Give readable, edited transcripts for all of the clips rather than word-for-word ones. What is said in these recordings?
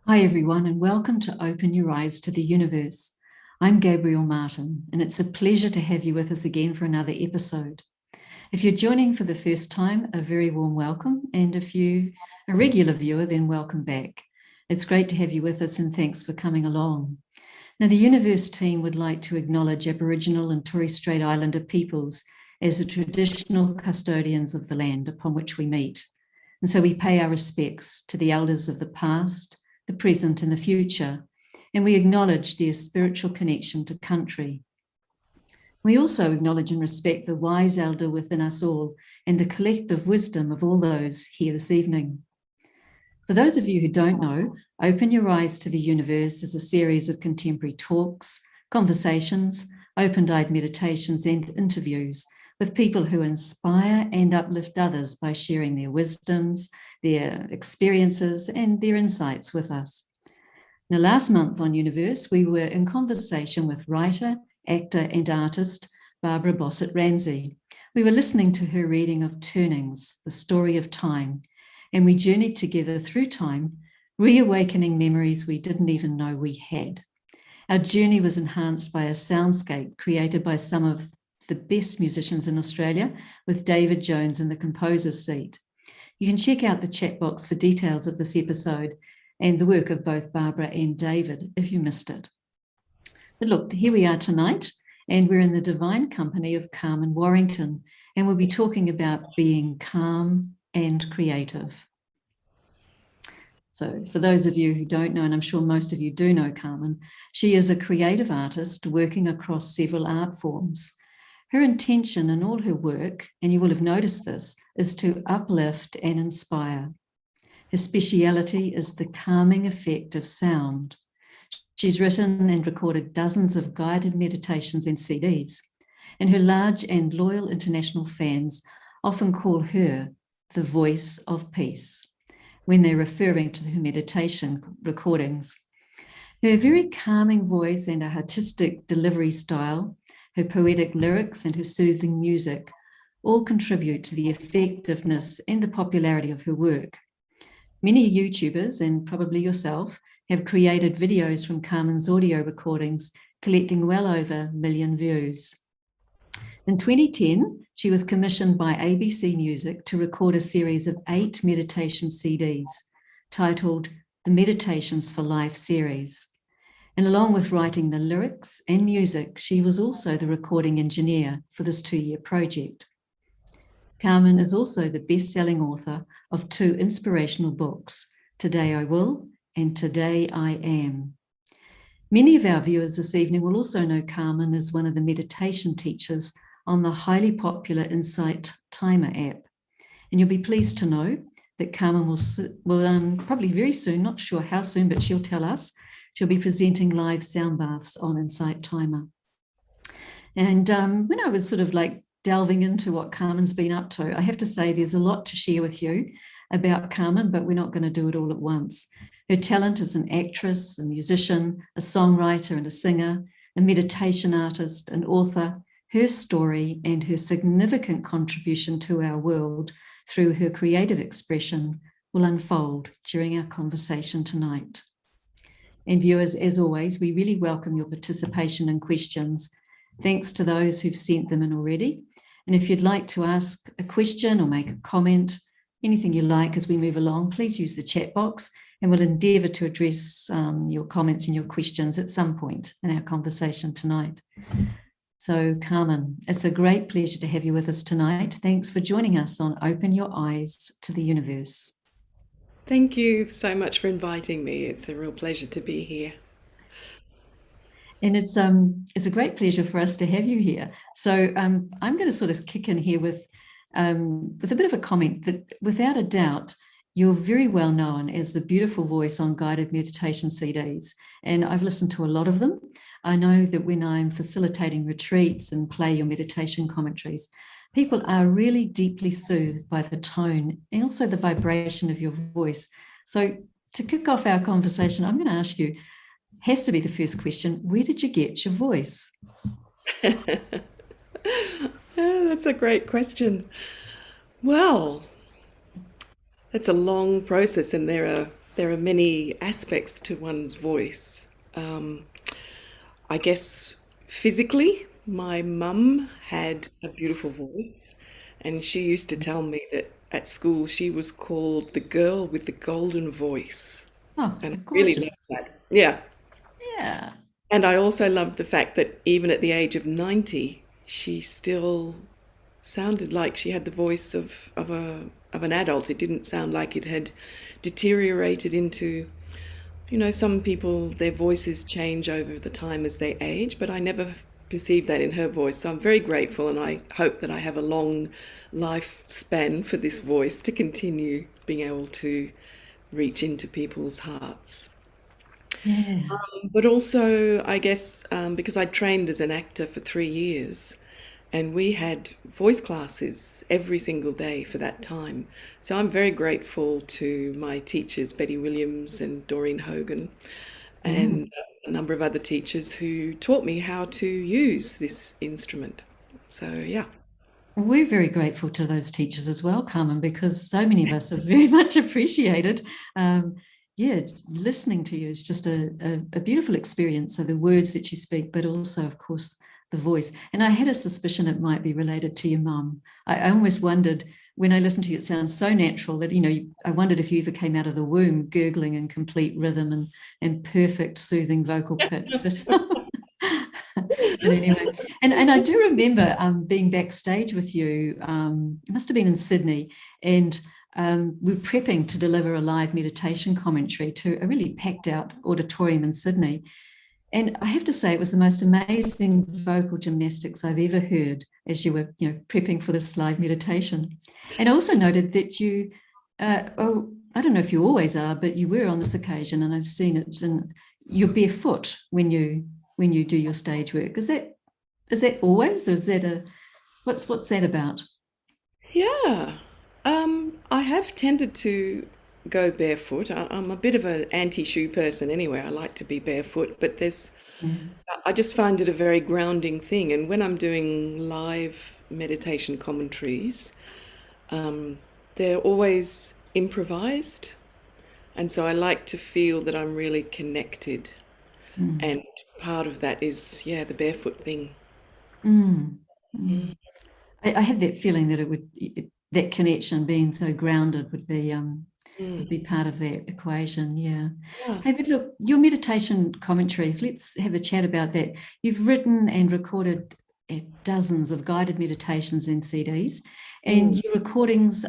Hi, everyone, and welcome to Open Your Eyes to the Universe. I'm Gabrielle Martin, and it's a pleasure to have you with us again for another episode. If you're joining for the first time, a very warm welcome, and if you're a regular viewer, then welcome back. It's great to have you with us, and thanks for coming along. Now, the Universe team would like to acknowledge Aboriginal and Torres Strait Islander peoples as the traditional custodians of the land upon which we meet. And so we pay our respects to the elders of the past, the present and the future, and we acknowledge their spiritual connection to country. We also acknowledge and respect the wise elder within us all and the collective wisdom of all those here this evening. For those of you who don't know, Open Your Eyes to the Universe is a series of contemporary talks, conversations, open-eyed meditations and interviews with people who inspire and uplift others by sharing their wisdoms, their experiences, and their insights with us. Now, last month on Youniverse, we were in conversation with writer, actor, and artist Barbara Bossett-Ramsey. We were listening to her reading of Turnings, The Story of Time, and we journeyed together through time, reawakening memories we didn't even know we had. Our journey was enhanced by a soundscape created by some of the best musicians in Australia, with David Jones in the composer's seat. You can check out the chat box for details of this episode and the work of both Barbara and David if you missed it. But look, here we are tonight, and we're in the divine company of Carmen Warrington, and we'll be talking about being calm and creative. So for those of you who don't know, and I'm sure most of you do know Carmen, she is a creative artist working across several art forms. Her intention in all her work, and you will have noticed this, is to uplift and inspire. Her speciality is the calming effect of sound. She's written and recorded dozens of guided meditations and CDs, and her large and loyal international fans often call her the voice of peace when they're referring to her meditation recordings. Her very calming voice and a artistic delivery style, her poetic lyrics and her soothing music all contribute to the effectiveness and the popularity of her work. Many YouTubers, and probably yourself, have created videos from Carmen's audio recordings, collecting well over 1 million views. In 2010, she was commissioned by ABC Music to record a series of 8 meditation CDs titled the Meditations for Life series. And along with writing the lyrics and music, she was also the recording engineer for this 2-year project. Carmen is also the best-selling author of 2 inspirational books, Today I Will and Today I Am. Many of our viewers this evening will also know Carmen as one of the meditation teachers on the highly popular Insight Timer app. And you'll be pleased to know that Carmen will probably very soon, not sure how soon, but she'll tell us, she'll be presenting live sound baths on Insight Timer. And when I was sort of like delving into what Carmen's been up to, I have to say there's a lot to share with you about Carmen, but we're not going to do it all at once. Her talent as an actress, a musician, a songwriter and a singer, a meditation artist, an author, her story and her significant contribution to our world through her creative expression will unfold during our conversation tonight. And viewers, as always, we really welcome your participation and questions. Thanks to those who've sent them in already. And if you'd like to ask a question or make a comment, anything you like as we move along, please use the chat box and we'll endeavour to address your comments and your questions at some point in our conversation tonight. So Carmen, it's a great pleasure to have you with us tonight. Thanks for joining us on Open Your Eyes to the Universe. Thank you so much for inviting me. It's a real pleasure to be here. And it's a great pleasure for us to have you here. So I'm going to sort of kick in here with a bit of a comment that without a doubt, you're very well known as the beautiful voice on guided meditation CDs. And I've listened to a lot of them. I know that when I'm facilitating retreats and play your meditation commentaries, people are really deeply soothed by the tone and also the vibration of your voice. So to kick off our conversation, I'm going to ask you, has to be the first question, where did you get your voice? That's a great question. Well, it's a long process, and there are there are many aspects to one's voice. Um, I guess physically, my mum had a beautiful voice, and she used to tell me that at school she was called the girl with the golden voice. Oh, And I really loved gorgeous. that. Yeah. Yeah. And I also loved the fact that even at the age of 90, she still sounded like she had the voice of an adult. It didn't sound like it had deteriorated into, some people, their voices change over the time as they age, but I never perceived that in her voice. So I'm very grateful, and I hope that I have a long lifespan for this voice to continue being able to reach into people's hearts. Yeah. But also, I guess, because I trained as an actor for 3 years, and we had voice classes every single day for that time. So I'm very grateful to my teachers, Betty Williams and Doreen Hogan, Mm. and a number of other teachers who taught me how to use this instrument. So, yeah. We're very grateful to those teachers as well, Carmen, because so many of us have very much appreciated. Yeah, listening to you is just a beautiful experience. So the words that you speak, but also, of course, the voice. And I had a suspicion it might be related to your mum. I almost wondered when I listened to you, it sounds so natural that, I wondered if you ever came out of the womb gurgling in complete rhythm and perfect soothing vocal pitch. But but anyway, and I do remember being backstage with you. It must have been in Sydney, and we were prepping to deliver a live meditation commentary to a really packed out auditorium in Sydney. And I have to say, it was the most amazing vocal gymnastics I've ever heard as you were, prepping for this live meditation. And I also noted that you, I don't know if you always are, but you were on this occasion, and I've seen it. And you're barefoot when you do your stage work. Is that always, or is that what's that about? Yeah. I have tended to go barefoot. I'm a bit of an anti-shoe person anyway. I like to be barefoot, but Mm. I just find it a very grounding thing. And when I'm doing live meditation commentaries, um, they're always improvised. And so I like to feel that I'm really connected. Mm. And part of that is, yeah, the barefoot thing. Mm. Mm. Mm, I had that feeling that that connection, being so grounded, would mm, be part of that equation. Yeah. yeah. Hey, but look, your meditation commentaries, let's have a chat about that. You've written and recorded dozens of guided meditations and CDs, and Mm, your recordings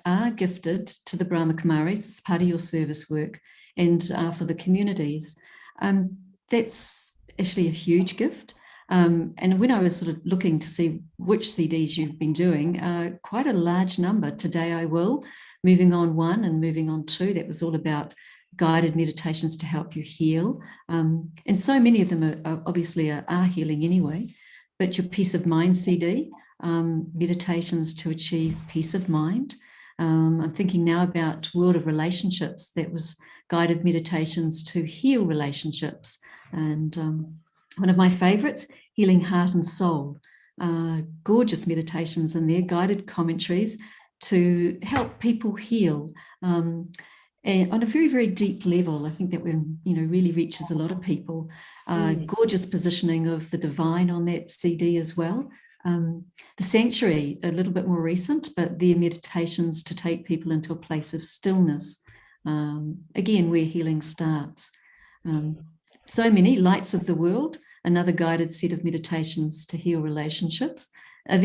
are gifted to the Brahma Kumaris as part of your service work and for the communities. Um, that's actually a huge gift. And when I was sort of looking to see which CDs you've been doing, quite a large number. Today I Will, Moving On One, and Moving On Two. That was all about guided meditations to help you heal. And so many of them obviously are healing anyway. But your Peace of Mind CD, meditations to achieve peace of mind. I'm thinking now about World of Relationships. That was guided meditations to heal relationships. And one of my favorites, Healing Heart and Soul. Gorgeous meditations and their guided commentaries to help people heal. And on a very, very deep level, I think that one, really reaches a lot of people. mm, Gorgeous positioning of the divine on that CD as well. The Sanctuary, a little bit more recent, but their meditations to take people into a place of stillness. Again, where healing starts. Um, so many Lights of the World, another guided set of meditations to heal relationships. Are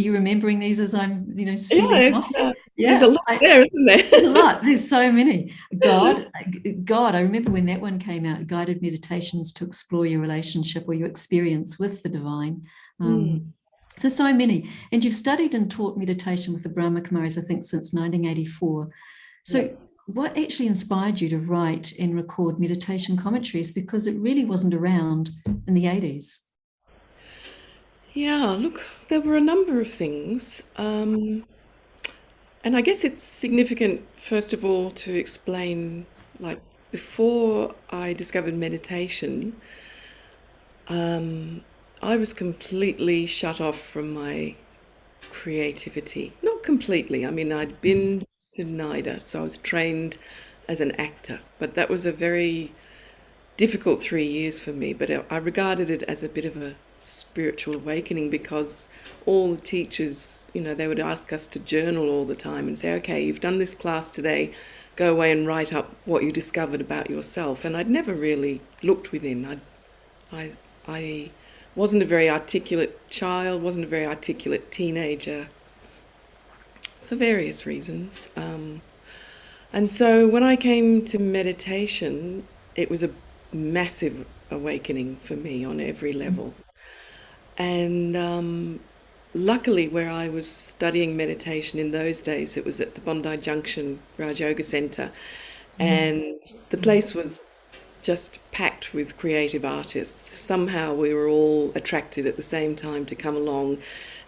you remembering these as I'm, spilling yeah, them off? there's a Yeah, lot there, isn't there's a there? lot. There's so many. God, I remember when that one came out, guided meditations to explore your relationship or your experience with the divine. Mm, Um, so many. And you've studied and taught meditation with the Brahma Kumaris, I think, since 1984. yeah. So what actually inspired you to write and record meditation commentaries? Because it really wasn't around in the 80s. Yeah, look, there were a number of things. And I guess it's significant, first of all, to explain, like, before I discovered meditation, um, I was completely shut off from my creativity. Not completely. I mean, I'd been to NIDA, so I was trained as an actor. But that was a very difficult 3 years for me. But I regarded it as a bit of a spiritual awakening, because all the teachers, they would ask us to journal all the time and say, okay, you've done this class today, go away and write up what you discovered about yourself. And I'd never really looked within. I wasn't a very articulate child, wasn't a very articulate teenager, for various reasons. And so when I came to meditation, it was a massive awakening for me on every level. And luckily, where I was studying meditation in those days, it was at the Bondi Junction Raj Yoga Centre, and the place was just packed with creative artists. Somehow we were all attracted at the same time to come along,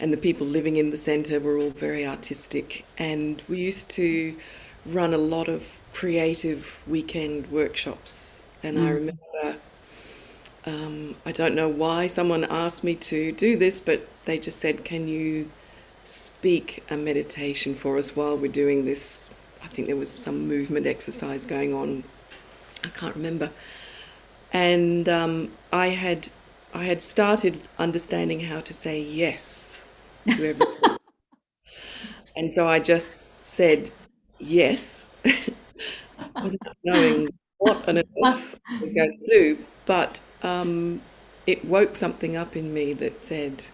and the people living in the centre were all very artistic, and we used to run a lot of creative weekend workshops. And I remember, I don't know why someone asked me to do this, but they just said, can you speak a meditation for us while we're doing this? I think there was some movement exercise going on. I can't remember. And I had started understanding how to say yes to everything. And so I just said yes without knowing what on earth I was going to do. But it woke something up in me that said,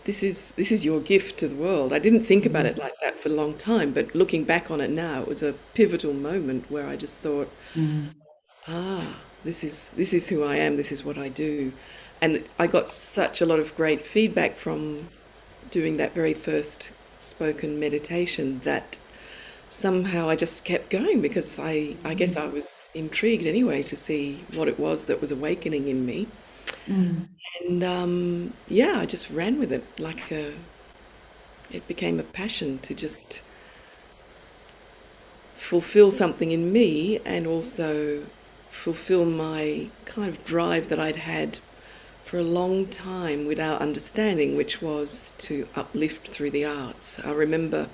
this is your gift to the world. I didn't think about it like that for a long time, but looking back on it now, it was a pivotal moment where I just thought, this is who I am, this is what I do. And I got such a lot of great feedback from doing that very first spoken meditation that somehow I just kept going, because I guess I was intrigued anyway to see what it was that was awakening in me. And yeah, I just ran with it it became a passion to just fulfill something in me, and also fulfill my kind of drive that I'd had for a long time without understanding, which was to uplift through the arts. I remember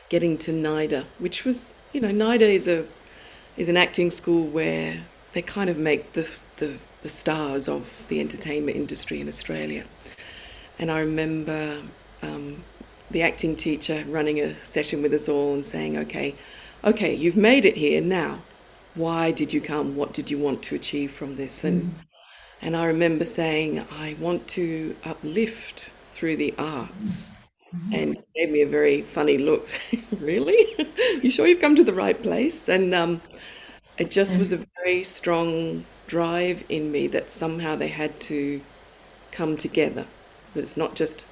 getting to NIDA, which was, NIDA is an acting school where they kind of make the stars of the entertainment industry in Australia. And I remember the acting teacher running a session with us all and saying, okay, you've made it here now. Why did you come? What did you want to achieve from this? And I remember saying, I want to uplift through the arts. And he gave me a very funny look. Really? You sure you've come to the right place? And it just was a very strong drive in me that somehow they had to come together. That it's not just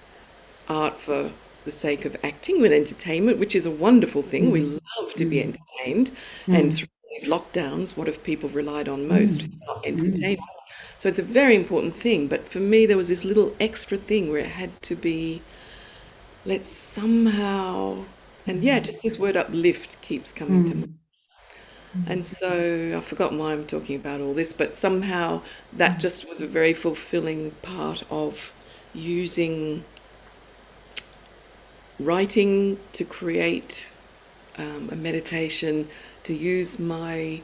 art for the sake of acting and entertainment, which is a wonderful thing. We love to be entertained. And through these lockdowns, what have people relied on most? If not entertainment. So it's a very important thing. But for me, there was this little extra thing where it had to be, let's somehow, and yeah, just this word uplift keeps coming to me. And so I've forgotten why I'm talking about all this, but somehow that just was a very fulfilling part of using writing to create a meditation, to use my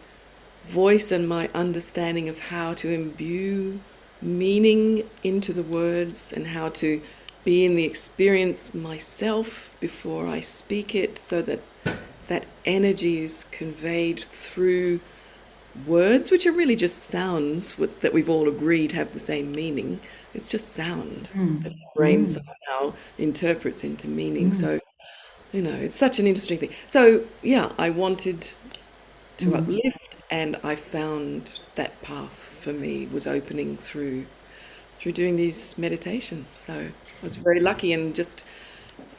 voice and my understanding of how to imbue meaning into the words, and how to be in the experience myself before I speak it, so that that energy is conveyed through words, which are really just sounds that we've all agreed have the same meaning. It's just sound that the brain somehow interprets into meaning. So, it's such an interesting thing. So, yeah, I wanted to uplift, and I found that path for me was opening through doing these meditations. So I was very lucky, and just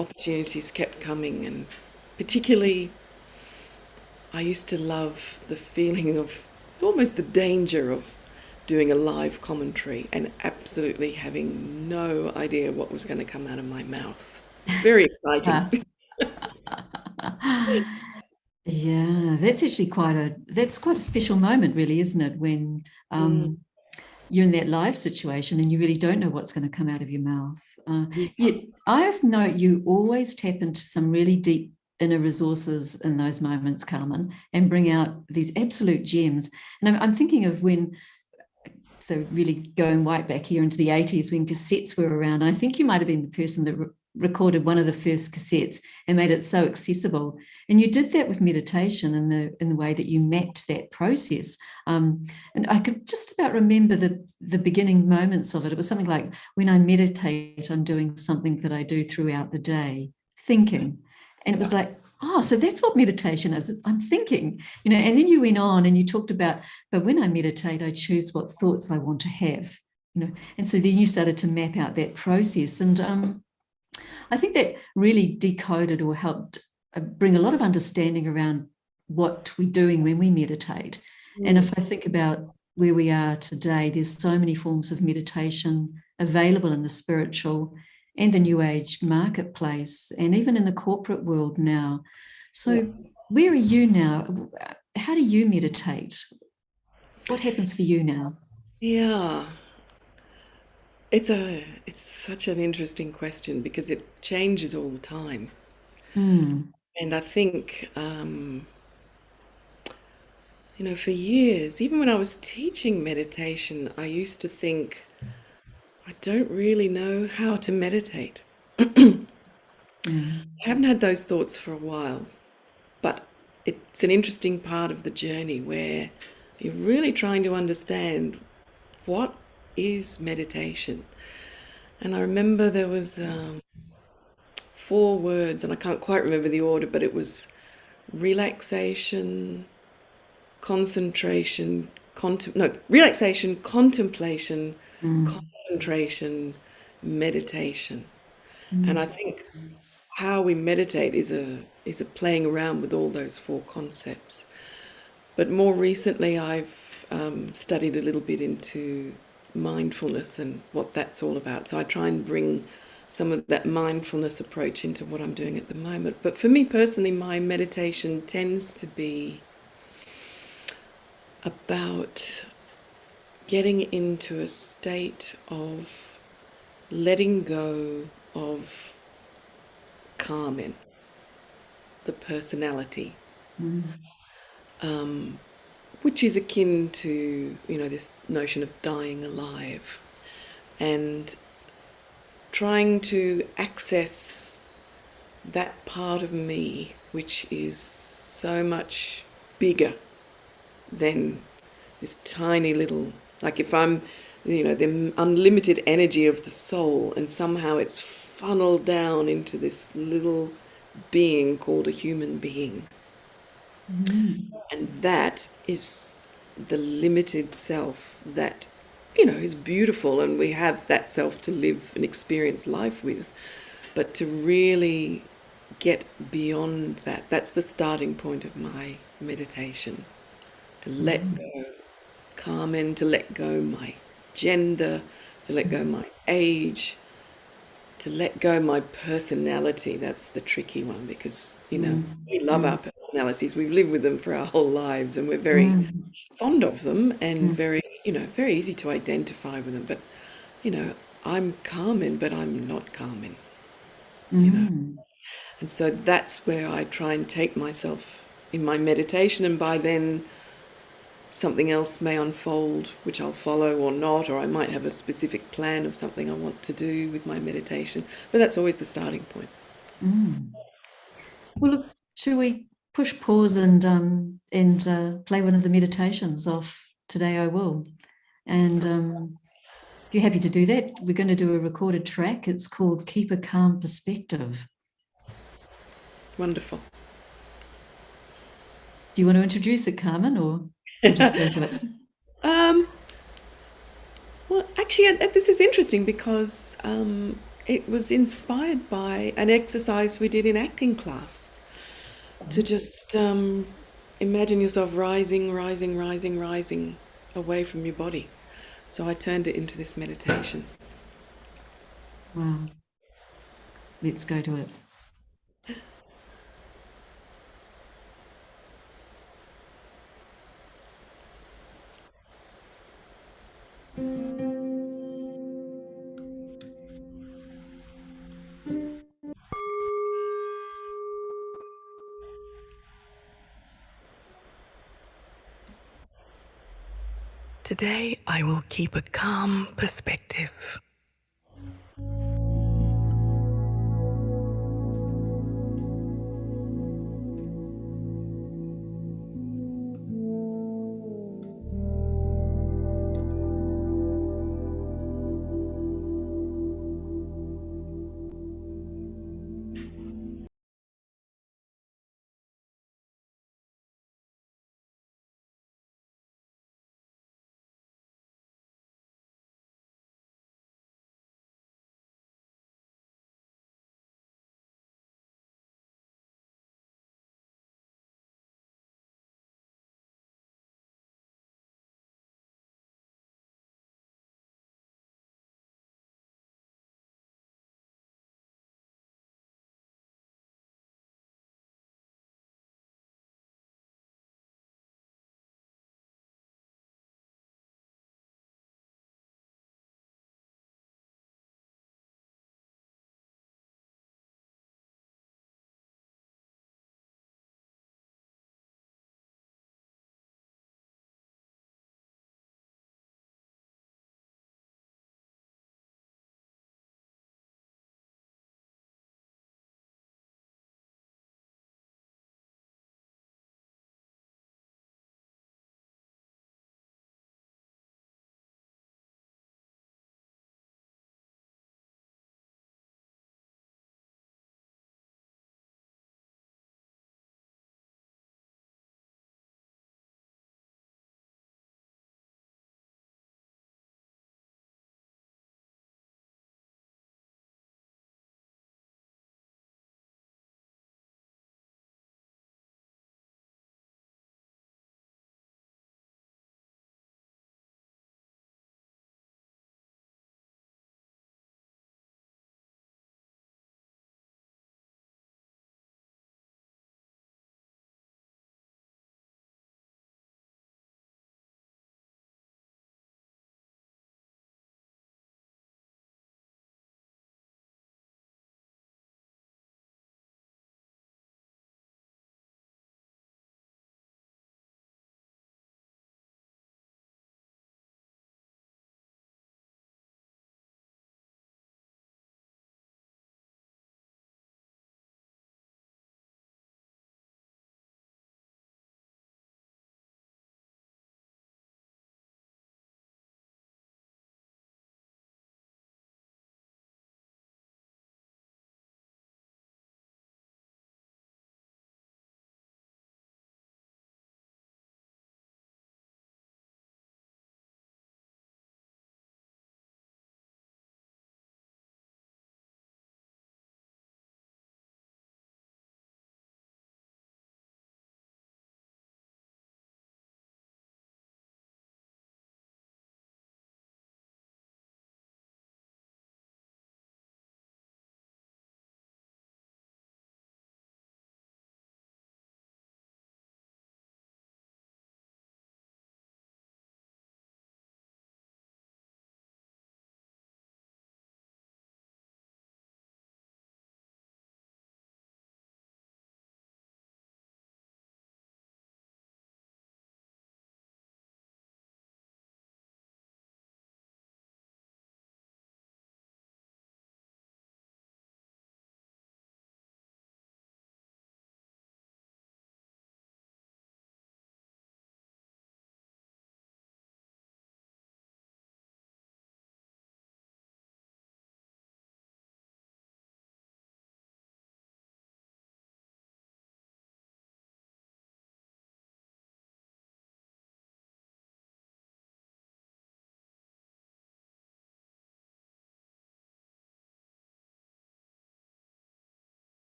opportunities kept coming. And particularly, I used to love the feeling of almost the danger of doing a live commentary and absolutely having no idea what was going to come out of my mouth. It's very exciting. Yeah, that's actually quite a special moment, really, isn't it? When you're in that live situation and you really don't know what's going to come out of your mouth. Yet I've known you always tap into some really deep inner resources in those moments, Carmen, and bring out these absolute gems. And I'm thinking of when, so really going right back here into the 80s when cassettes were around. I think you might have been the person that recorded one of the first cassettes and made it so accessible. And you did that with meditation in the way that you mapped that process. And I could just about remember the beginning moments of it. It was something like, when I meditate, I'm doing something that I do throughout the day, thinking. And it was like, oh, so that's what meditation is. I'm thinking, and then you went on and you talked about, but when I meditate, I choose what thoughts I want to have, and so then you started to map out that process. And I think that really decoded or helped bring a lot of understanding around what we're doing when we meditate. And if I think about where we are today, there's so many forms of meditation available in the spiritual and the New Age marketplace, and even in the corporate world now. So where are you now? How do you meditate? What happens for you now? Yeah, it's such an interesting question because it changes all the time. Mm. And I think, for years, even when I was teaching meditation, I used to think, I don't really know how to meditate. Yeah. I haven't had those thoughts for a while, but it's an interesting part of the journey where you're really trying to understand what is meditation. And I remember there was 4 words, and I can't quite remember the order, but it was relaxation, concentration, relaxation, contemplation, concentration, meditation. And I think how we meditate is a playing around with all those 4 concepts. But more recently, I've studied a little bit into mindfulness and what that's all about. So I try and bring some of that mindfulness approach into what I'm doing at the moment. But for me personally, my meditation tends to be about getting into a state of letting go of Carmen, the personality, which is akin to, this notion of dying alive, and trying to access that part of me which is so much bigger than this tiny little, like if I'm, the unlimited energy of the soul, and somehow it's funneled down into this little being called a human being. And that is the limited self that, is beautiful, and we have that self to live and experience life with. But to really get beyond that, that's the starting point of my meditation. To let go Carmen, to let go my gender, to let go my age, to let go my personality. That's the tricky one because, we love our personalities. We've lived with them for our whole lives, and we're very fond of them and very, very easy to identify with them. But, I'm Carmen, but I'm not Carmen, And so that's where I try and take myself in my meditation, and by then something else may unfold, which I'll follow or not, or I might have a specific plan of something I want to do with my meditation. But that's always the starting point. Well, look, should we push pause and play one of the meditations off Today I Will? And if you're happy to do that, we're going to do a recorded track. It's called Keep a Calm Perspective. Wonderful. Do you want to introduce it, Carmen, or we'll just go to it? Well, actually, this is interesting because it was inspired by an exercise we did in acting class to just imagine yourself rising, rising, rising, rising away from your body. So I turned it into this meditation. Wow. Let's go to it. Today I will keep a calm perspective.